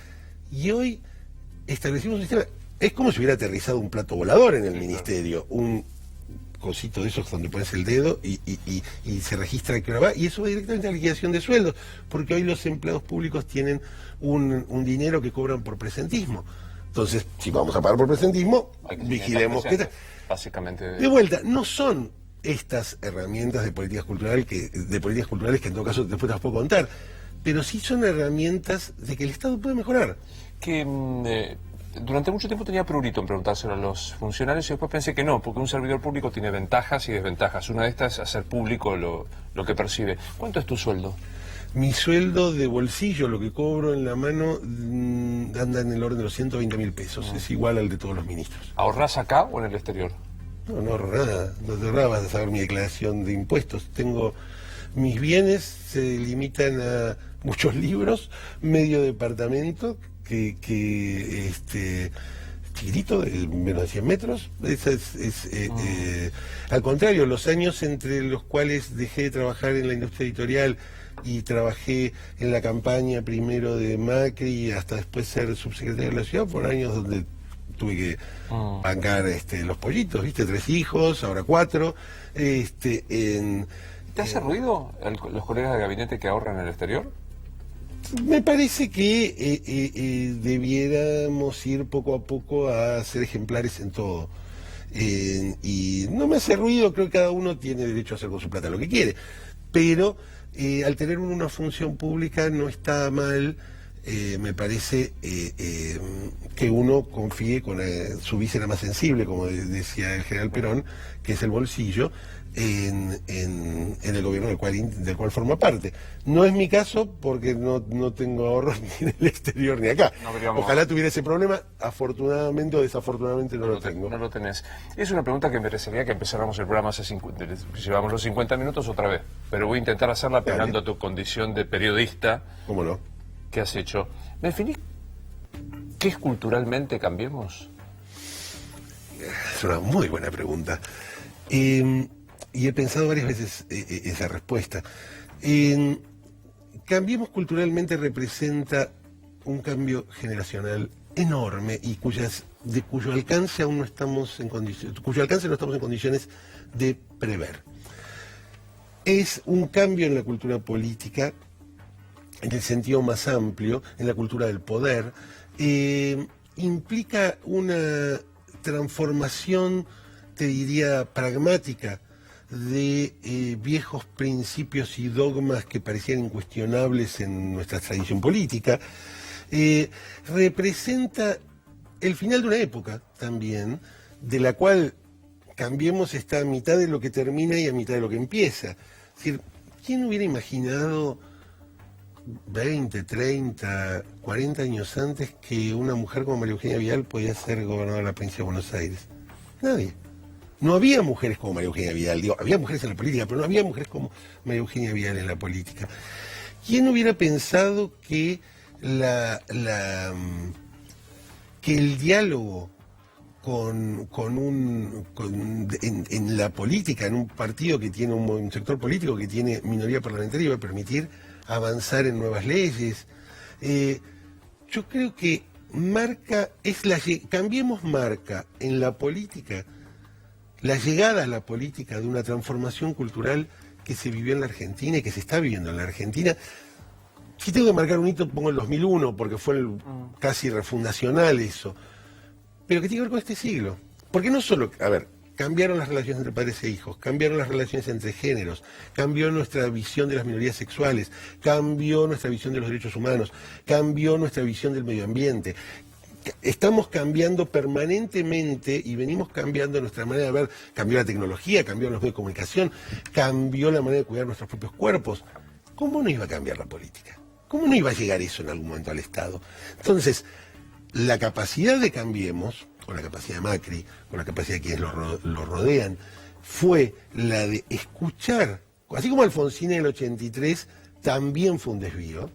y hoy establecimos un sistema, es como si hubiera aterrizado un plato volador en el ministerio, un cosito de esos donde pones el dedo y se registra que hora va, y eso va directamente a la liquidación de sueldos, porque hoy los empleados públicos tienen un dinero que cobran por presentismo. Entonces, si vamos a pagar por presentismo, vigilemos qué tal. Básicamente. De vuelta, no son estas herramientas de políticas culturales que en todo caso después te las puedo contar, pero sí son herramientas de que el Estado puede mejorar. Que durante mucho tiempo tenía prurito en preguntárselo a los funcionarios y después pensé que no, porque un servidor público tiene ventajas y desventajas. Una de estas es hacer público lo que percibe. ¿Cuánto es tu sueldo? Mi sueldo de bolsillo, lo que cobro en la mano, anda en el orden de los 120.000 pesos. Es igual al de todos los ministros. ¿Ahorrás acá o en el exterior? No ahorro nada. No te ahorras, vas a saber mi declaración de impuestos. Mis bienes se limitan a muchos libros, medio departamento, chiquitito, de menos de 100 metros. Al contrario, los años entre los cuales dejé de trabajar en la industria editorial y trabajé en la campaña primero de Macri hasta después ser subsecretario de la ciudad por años donde tuve que bancar los pollitos, ¿viste? 3 hijos, ahora 4. ¿Te hace ruido los colegas de gabinete que ahorran en el exterior? Me parece que debiéramos ir poco a poco a ser ejemplares en todo. Y no me hace ruido, creo que cada uno tiene derecho a hacer con su plata lo que quiere. Pero al tener una función pública no está mal, me parece que uno confíe con su víscera más sensible, como decía el general Perón, que es el bolsillo, en el gobierno del cual forma parte. No es mi caso porque no tengo ahorros ni en el exterior ni acá. No, ojalá tuviera ese problema, afortunadamente o desafortunadamente no lo tengo. No lo tenés. Es una pregunta que merecería que empezáramos el programa llevamos los 50 minutos otra vez, pero voy a intentar hacerla pegando a tu condición de periodista. ¿Cómo no? ¿Qué has hecho? ¿Me definís qué es culturalmente Cambiemos? Es una muy buena pregunta. Y he pensado varias veces esa respuesta. Cambiemos culturalmente representa un cambio generacional enorme y cuyo alcance aún no estamos en condiciones de prever. Es un cambio en la cultura política, en el sentido más amplio, en la cultura del poder. Implica una transformación, te diría, pragmática de viejos principios y dogmas que parecían incuestionables en nuestra tradición política. Representa el final de una época también, de la cual Cambiemos está a mitad de lo que termina y a mitad de lo que empieza. Es decir, ¿quién hubiera imaginado 20, 30, 40 años antes que una mujer como María Eugenia Vidal podía ser gobernadora de la provincia de Buenos Aires? Nadie. No había mujeres como María Eugenia Vidal, había mujeres en la política, pero no había mujeres como María Eugenia Vidal en la política. ¿Quién hubiera pensado que que el diálogo en la política, en un partido que tiene un sector político que tiene minoría parlamentaria, iba a permitir avanzar en nuevas leyes? Yo creo que Cambiemos marca en la política la llegada a la política de una transformación cultural que se vivió en la Argentina y que se está viviendo en la Argentina. Si tengo que marcar un hito, pongo el 2001, porque fue casi refundacional eso. Pero que tiene que ver con este siglo. Porque no solo, cambiaron las relaciones entre padres e hijos, cambiaron las relaciones entre géneros, cambió nuestra visión de las minorías sexuales, cambió nuestra visión de los derechos humanos, cambió nuestra visión del medio ambiente. Estamos cambiando permanentemente y venimos cambiando nuestra manera de ver. Cambió la tecnología, cambió los medios de comunicación, cambió la manera de cuidar nuestros propios cuerpos. ¿Cómo no iba a cambiar la política? ¿Cómo no iba a llegar eso en algún momento al Estado? Entonces, la capacidad de Cambiemos, con la capacidad de Macri, con la capacidad de quienes lo rodean, fue la de escuchar, así como Alfonsín en el 83 también fue un desvío,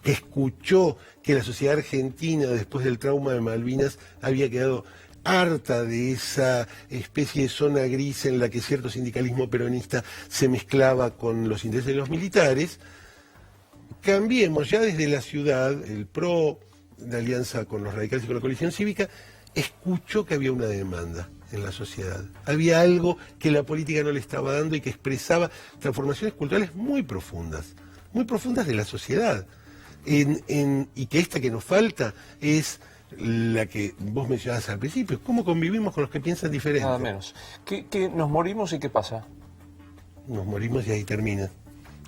que escuchó que la sociedad argentina, después del trauma de Malvinas, había quedado harta de esa especie de zona gris en la que cierto sindicalismo peronista se mezclaba con los intereses de los militares. Cambiemos, ya desde la ciudad, el PRO, de alianza con los radicales y con la coalición cívica, escuchó que había una demanda en la sociedad. Había algo que la política no le estaba dando y que expresaba transformaciones culturales muy profundas de la sociedad. Y que esta que nos falta es la que vos mencionabas al principio, cómo convivimos con los que piensan diferente. Nada menos. ¿Que nos morimos y qué pasa? Nos morimos y ahí termina.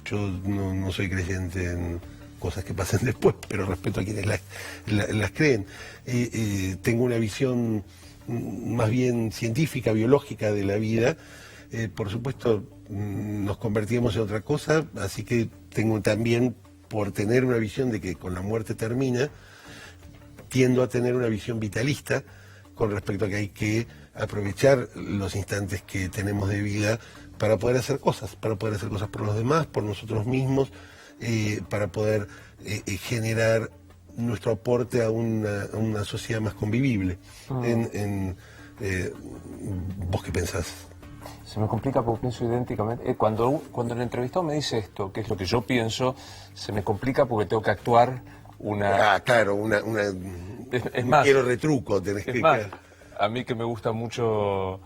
Yo no soy creyente en cosas que pasan después, pero respeto a quienes las creen. Tengo una visión más bien científica, biológica de la vida. Por supuesto, nos convertimos en otra cosa, así que tengo también, por tener una visión de que con la muerte termina, tiendo a tener una visión vitalista con respecto a que hay que aprovechar los instantes que tenemos de vida para poder hacer cosas por los demás, por nosotros mismos, para poder generar nuestro aporte a una sociedad más convivible. ¿Vos qué pensás? Se me complica porque pienso idénticamente. Cuando el entrevistado me dice esto, que es lo que yo pienso, se me complica porque tengo que actuar una... Ah, claro, Es más, quiero retruco, tenés es que... más, a mí que me gusta mucho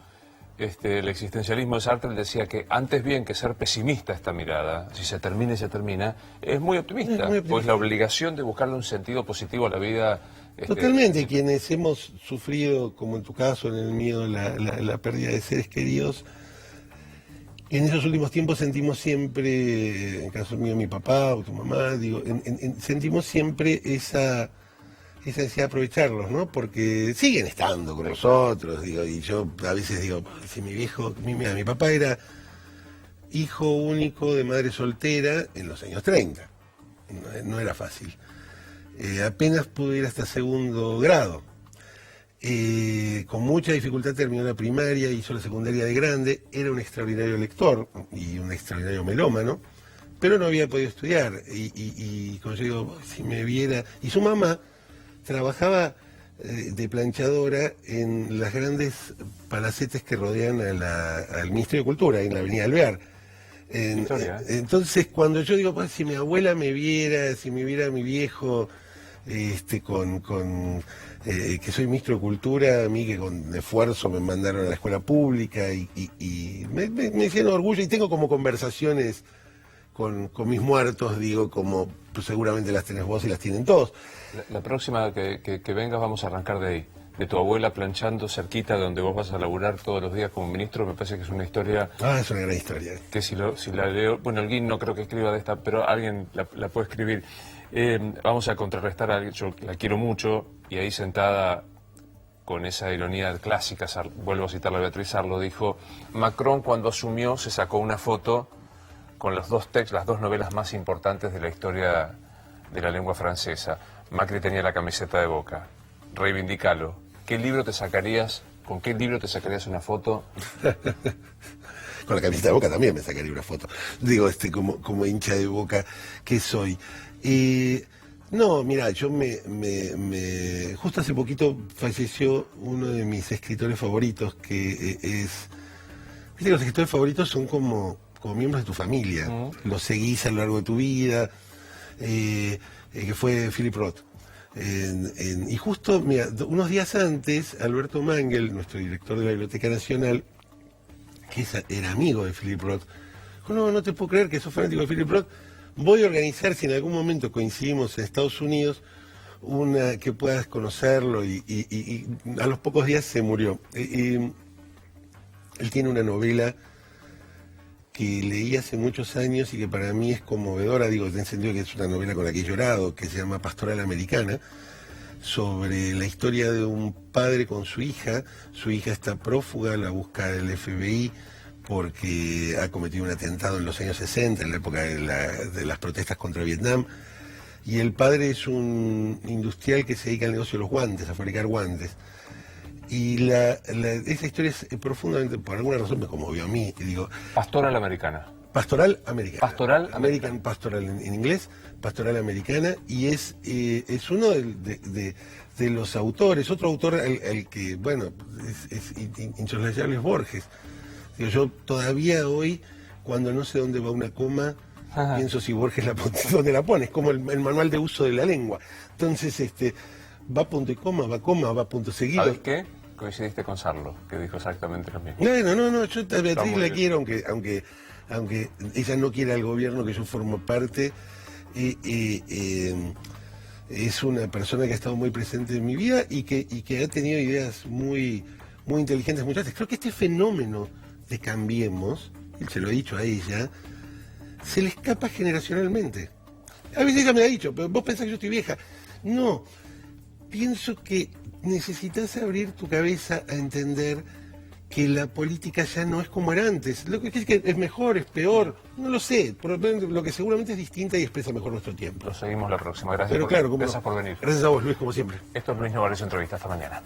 el existencialismo de Sartre, decía que antes bien que ser pesimista esta mirada, si se termina y se termina, es muy optimista, pues la obligación de buscarle un sentido positivo a la vida... Totalmente, quienes hemos sufrido, como en tu caso, en el mío, la pérdida de seres queridos, en esos últimos tiempos sentimos siempre, en el caso mío, mi papá o tu mamá, digo, sentimos siempre esa necesidad de aprovecharlos, ¿no? Porque siguen estando con nosotros, digo, y yo a veces digo, si mi viejo, mira, mi papá era hijo único de madre soltera en los años 30, no era fácil. Apenas pude ir hasta segundo grado. Con mucha dificultad terminó la primaria, hizo la secundaria de grande, era un extraordinario lector y un extraordinario melómano, pero no había podido estudiar. Y como yo digo, si me viera... Y su mamá trabajaba de planchadora en las grandes palacetes que rodean al Ministerio de Cultura, en la Avenida Alvear. Entonces, cuando yo digo, pues, si mi abuela me viera, si me viera mi viejo... que soy ministro de Cultura, a mí que con esfuerzo me mandaron a la escuela pública y me hicieron orgullo y tengo como conversaciones con mis muertos, digo, como pues, seguramente las tenés vos y las tienen todos. La próxima que vengas vamos a arrancar de ahí, de tu abuela planchando cerquita de donde vos vas a laburar todos los días como ministro. Me parece que es una historia... Ah, es una gran historia. Que si la leo... Bueno, alguien no creo que escriba de esta, pero alguien la puede escribir. Vamos a contrarrestar a alguien, yo la quiero mucho, y ahí sentada con esa ironía clásica, vuelvo a citar a Beatriz Arlo, dijo: Macron cuando asumió se sacó una foto con los dos textos, las dos novelas más importantes de la historia de la lengua francesa. Macri tenía la camiseta de Boca. Reivindicalo. ¿Qué libro te sacarías? ¿Con qué libro te sacarías una foto? Con la camiseta de Boca también me sacaría una foto. Digo, como hincha de Boca que soy. No, mira, yo justo hace poquito falleció uno de mis escritores favoritos, que es... Viste que los escritores favoritos son como miembros de tu familia. Los seguís a lo largo de tu vida, que fue Philip Roth. Y justo, mira, unos días antes, Alberto Mangel, nuestro director de la Biblioteca Nacional, que era amigo de Philip Roth, dijo: no te puedo creer que sos fanático de Philip Roth. Voy a organizar, si en algún momento coincidimos en Estados Unidos, una que puedas conocerlo, y a los pocos días se murió. Él tiene una novela que leí hace muchos años y que para mí es conmovedora, digo, en el sentido que es una novela con la que he llorado, que se llama Pastoral Americana, sobre la historia de un padre con su hija está prófuga, la busca el FBI, porque ha cometido un atentado en los años 60, en la época de las protestas contra Vietnam, y el padre es un industrial que se dedica al negocio de los guantes, a fabricar guantes. Y esa historia es profundamente, por alguna razón me conmovió a mí, y digo... Pastoral Americana. Pastoral Americana. Pastoral American Pastoral en inglés, Pastoral Americana, y es uno de los autores, otro autor al que, bueno, es insoslayable, es Borges. Digo, yo todavía hoy, cuando no sé dónde va una coma, pienso si Borges dónde la pone, es como el manual de uso de la lengua. Entonces, va punto y coma, va punto seguido. ¿Sabes qué? Coincidiste con Sarlo, que dijo exactamente lo mismo. No, yo a Beatriz la quiero, aunque ella no quiera el gobierno que yo formo parte, es una persona que ha estado muy presente en mi vida y que ha tenido ideas muy, muy inteligentes muchas veces. Creo que este fenómeno de Cambiemos, y se lo he dicho a ella, se le escapa generacionalmente. A veces ella me ha dicho: pero vos pensás que yo estoy vieja. No, pienso que necesitas abrir tu cabeza a entender que la política ya no es como era antes. Lo que es que es mejor, es peor, no lo sé, pero lo que seguramente es distinta y expresa mejor nuestro tiempo. Lo seguimos la próxima. Gracias, pero claro, gracias por venir. Gracias a vos, Luis, como siempre. Esto es Luis Novarecio Entrevista. Hasta mañana.